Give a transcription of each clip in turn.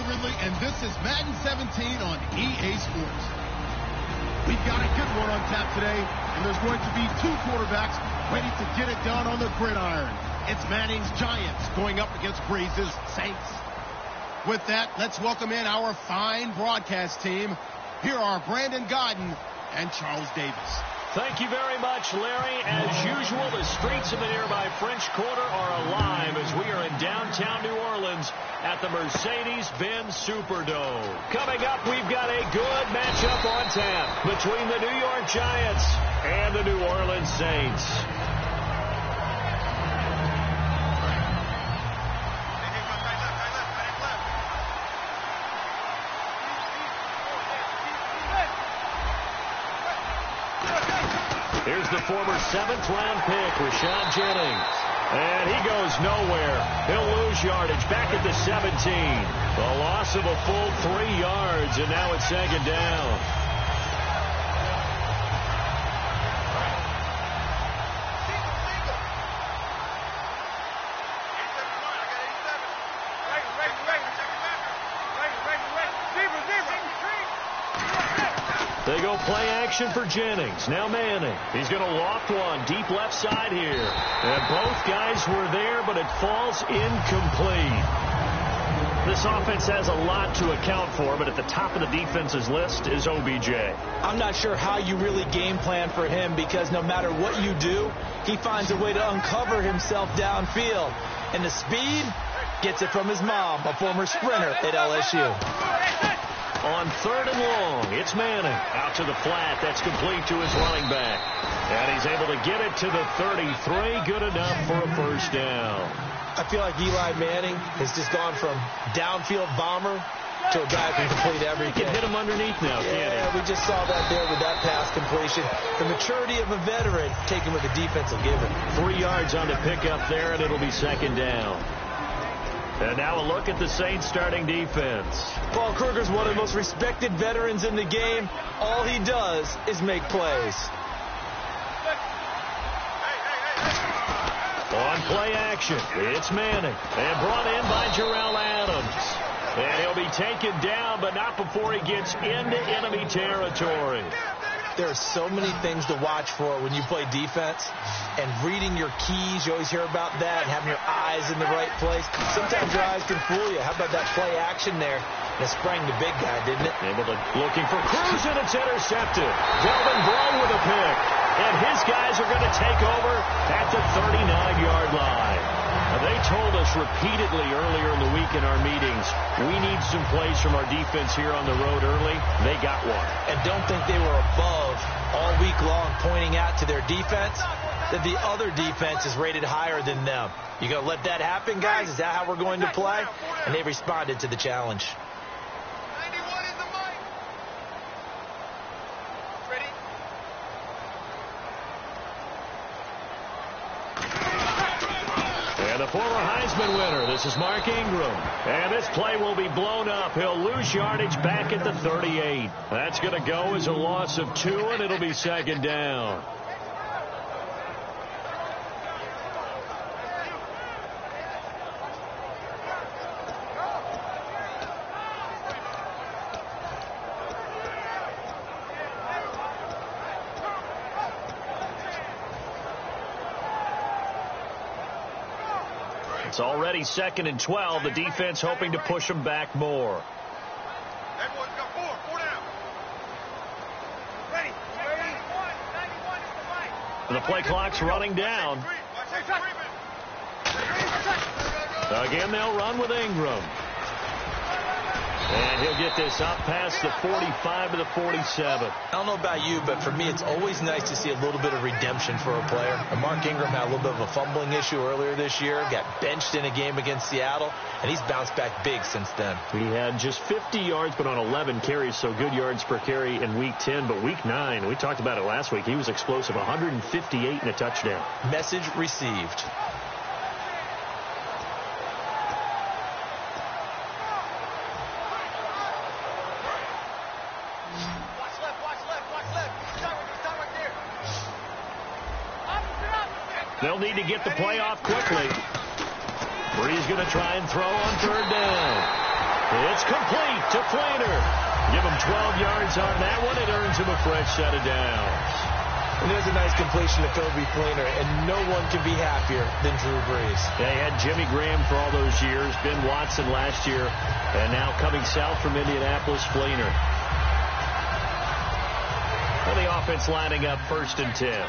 Ridley, and this is Madden 17 on EA Sports. We've got a good one on tap today, and there's going to be two quarterbacks ready to get it done on the gridiron. It's Manning's Giants going up against Breeze's Saints. With that, let's welcome in our fine broadcast team. Here are Brandon Godden and Charles Davis. Thank you very much, Larry. As usual, the streets of the nearby French Quarter are alive as we are in downtown New Orleans at the Mercedes-Benz Superdome. Coming up, we've got a good matchup on tap between the New York Giants and the New Orleans Saints. Here's the former 7th-round pick, Rashad Jennings. And he goes nowhere. He'll lose yardage back at the 17. A loss of a full 3 yards, and now it's second down. They go play action for Jennings. Now Manning. He's going to loft one deep left side here. And both guys were there, but it falls incomplete. This offense has a lot to account for, but at the top of the defense's list is OBJ. I'm not sure how you really game plan for him, because no matter what you do, he finds a way to uncover himself downfield. And the speed gets it from his mom, a former sprinter at LSU. On 3rd and long, it's Manning. Out to the flat. That's complete to his running back. And he's able to get it to the 33. Good enough for a first down. I feel like Eli Manning has just gone from downfield bomber to a guy who can complete everything. He can hit him underneath now, can't he? Yeah, we just saw that there with that pass completion. The maturity of a veteran taken with the defense will give it. 3 yards on the pickup there, and it'll be second down. And now a look at the Saints starting defense. Paul Kruger's one of the most respected veterans in the game. All he does is make plays. On play action, it's Manning. And brought in by Jarrell Adams. And he'll be taken down, but not before he gets into enemy territory. There are so many things to watch for when you play defense. And reading your keys, you always hear about that, and having your eyes in the right place. Sometimes your eyes can fool you. How about that play action there? That sprang the big guy, didn't it? Looking for Cruz, and it's intercepted. Delvin Brown with a pick. And his guys are going to take over at the 39-yard line. Now, they told us repeatedly earlier in the week in our meetings, we need some plays from our defense here on the road early. They got one. And don't think they were above all week long pointing out to their defense that the other defense is rated higher than them. You going to let that happen, guys? Is that how we're going to play? And they responded to the challenge. 91 is the mic. Ready? And the former Heisman winner, this is Mark Ingram. And this play will be blown up. He'll lose yardage back at the 38. That's going to go as a loss of 2, and it'll be second down. It's already 2nd and 12. The defense hoping to push them back more. Everyone's got 4 down. Ready? 91 is the mic. The play clock's running down. Again, they'll run with Ingram. And he'll get this up past the 45 to the 47. I don't know about you, but for me, it's always nice to see a little bit of redemption for a player. And Mark Ingram had a little bit of a fumbling issue earlier this year, got benched in a game against Seattle, and he's bounced back big since then. He had just 50 yards, but on 11 carries, so good yards per carry in Week 10. But Week 9, we talked about it last week, he was explosive, 158 and a touchdown. Message received. They'll need to get the play off quickly. Breeze going to try and throw on 3rd down. It's complete to Fleener. Give him 12 yards on that one. It earns him a fresh set of downs. And there's a nice completion to Kobe Fleener, and no one can be happier than Drew Brees. They had Jimmy Graham for all those years, Ben Watson last year, and now coming south from Indianapolis, Fleener. And the offense lining up 1st and 10.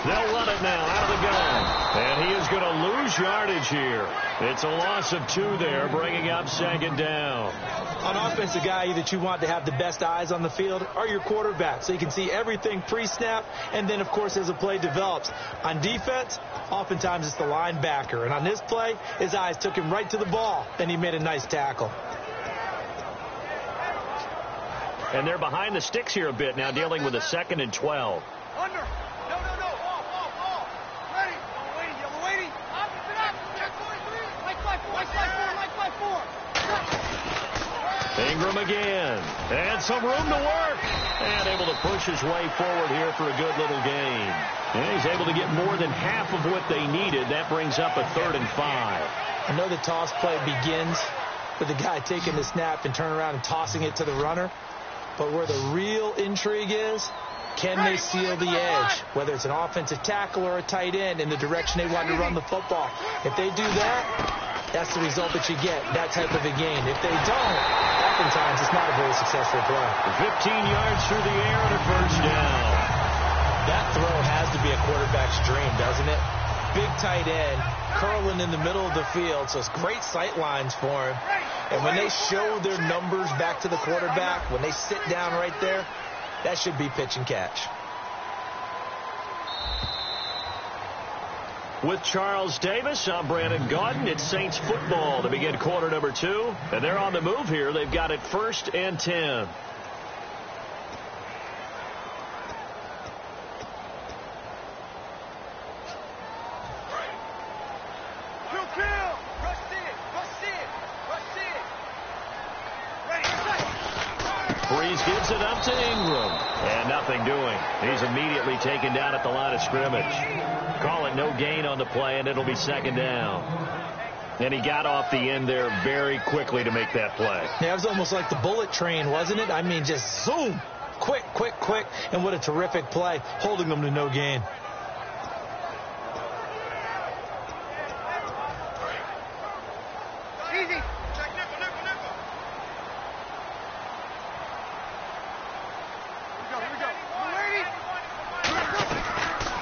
They'll run it now out of the gun. And he is going to lose yardage here. It's a loss of 2 there, bringing up 2nd down. On offense, the guy that you want to have the best eyes on the field are your quarterbacks, so you can see everything pre-snap, and then, of course, as the play develops. On defense, oftentimes it's the linebacker. And on this play, his eyes took him right to the ball, and he made a nice tackle. And they're behind the sticks here a bit now, dealing with a 2nd and 12. Under. No. Off. Ready. I'm waiting. Opposite. Like 4. Ingram again. And some room to work. And able to push his way forward here for a good little gain. And he's able to get more than half of what they needed. That brings up a 3rd and 5. I know the toss play begins with the guy taking the snap and turning around and tossing it to the runner. But where the real intrigue is, can they seal the edge, whether it's an offensive tackle or a tight end, in the direction they want to run the football? If they do that, that's the result that you get, that type of a gain. If they don't, oftentimes it's not a very successful play. 15 yards through the air and a 1st down. That throw has to be a quarterback's dream, doesn't it? Big tight end, curling in the middle of the field, so it's great sight lines for him. And when they show their numbers back to the quarterback, when they sit down right there, that should be pitch and catch. With Charles Davis, I'm Brandon Gaudin. It's Saints football to begin quarter number 2. And they're on the move here. They've got it 1st and 10. Brees gives it up to Ingram. And nothing doing. He's immediately taken down at the line of scrimmage. Call it no gain on the play, and it'll be 2nd down. And he got off the end there very quickly to make that play. Yeah, it was almost like the bullet train, wasn't it? I mean, just zoom. Quick. And what a terrific play, holding them to no gain.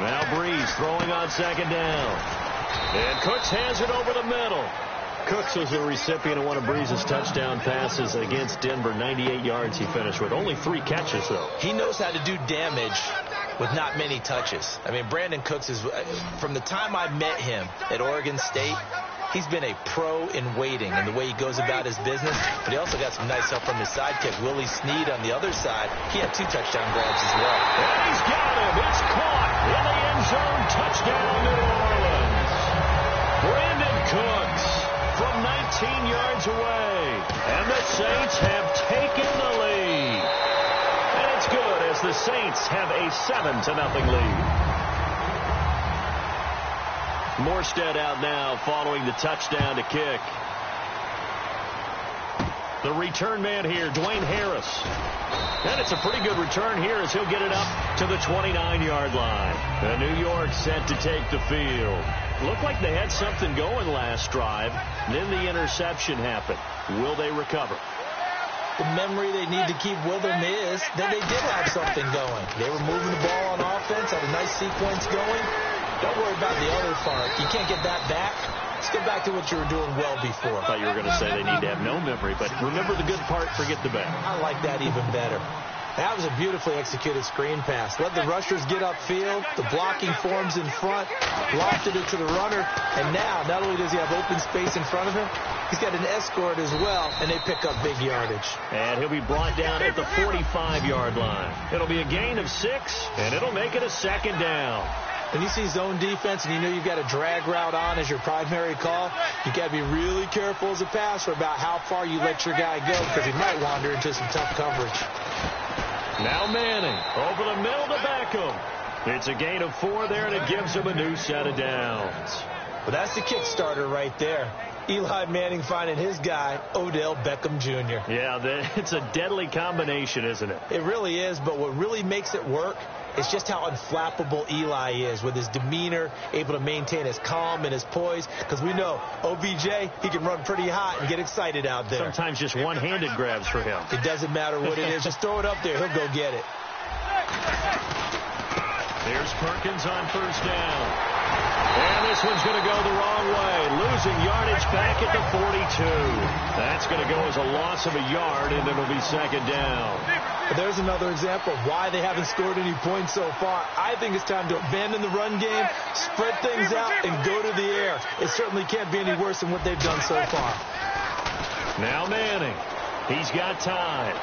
Now Brees throwing on 2nd down. And Cooks has it over the middle. Cooks was the recipient of one of Brees' touchdown passes against Denver. 98 yards he finished with. Only 3 catches, though. He knows how to do damage with not many touches. I mean, Brandon Cooks is, from the time I met him at Oregon State, he's been a pro in waiting and the way he goes about his business. But he also got some nice help from his sidekick, Willie Snead, on the other side. He had 2 touchdown grabs as well. And he's got him. It's caught in the end zone. Touchdown, New Orleans. Brandon Cooks from 19 yards away. And the Saints have taken the lead. And it's good as the Saints have a 7-0 lead. Morstead out now following the touchdown to kick. The return man here, Dwayne Harris. And it's a pretty good return here as he'll get it up to the 29-yard line. And New York set to take the field. Looked like they had something going last drive. Then the interception happened. Will they recover? The memory they need to keep with them is that they did have something going. They were moving the ball on offense, had a nice sequence going. Don't worry about the other part. You can't get that back. Let's get back to what you were doing well before. I thought you were going to say they need to have no memory, but remember the good part, forget the bad. I like that even better. That was a beautifully executed screen pass. Let the rushers get upfield. The blocking forms in front. Lofted it to the runner. And now, not only does he have open space in front of him, he's got an escort as well, and they pick up big yardage. And he'll be brought down at the 45-yard line. It'll be a gain of 6, and it'll make it a 2nd down. When you see zone defense and you know you've got a drag route on as your primary call, you got to be really careful as a passer about how far you let your guy go because he might wander into some tough coverage. Now Manning over the middle to Beckham. It's a gain of 4 there, and it gives them a new set of downs. Well, that's the kick starter right there. Eli Manning finding his guy, Odell Beckham Jr. Yeah, it's a deadly combination, isn't it? It really is, but what really makes it work is just how unflappable Eli is with his demeanor, able to maintain his calm and his poise, because we know OBJ, he can run pretty hot and get excited out there. Sometimes just one-handed grabs for him. It doesn't matter what it is. Just throw it up there. He'll go get it. There's Perkins on first down. And this one's going to go the wrong way. Losing yardage back at the 42. That's going to go as a loss of a yard, and it'll be second down. But there's another example of why they haven't scored any points so far. I think it's time to abandon the run game, spread things out, and go to the air. It certainly can't be any worse than what they've done so far. Now Manning. He's got time.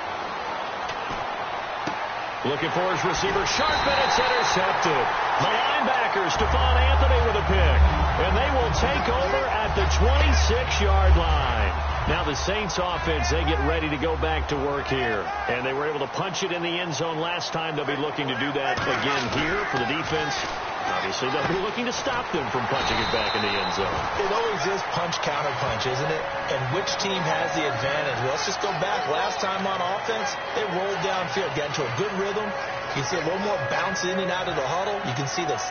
Looking for his receiver, sharp, and it's intercepted. The linebacker, Stephon Anthony, with a pick. And they will take over at the 26-yard line. Now the Saints offense, they get ready to go back to work here. And they were able to punch it in the end zone last time. They'll be looking to do that again here for the defense. Obviously, they'll be looking to stop them from punching it back in the end zone. It always is punch-counter-punch, isn't it? And which team has the advantage? Well, let's just go back. Last time on offense, they rolled downfield, got into a good rhythm. You can see a little more bounce in and out of the huddle. You can see this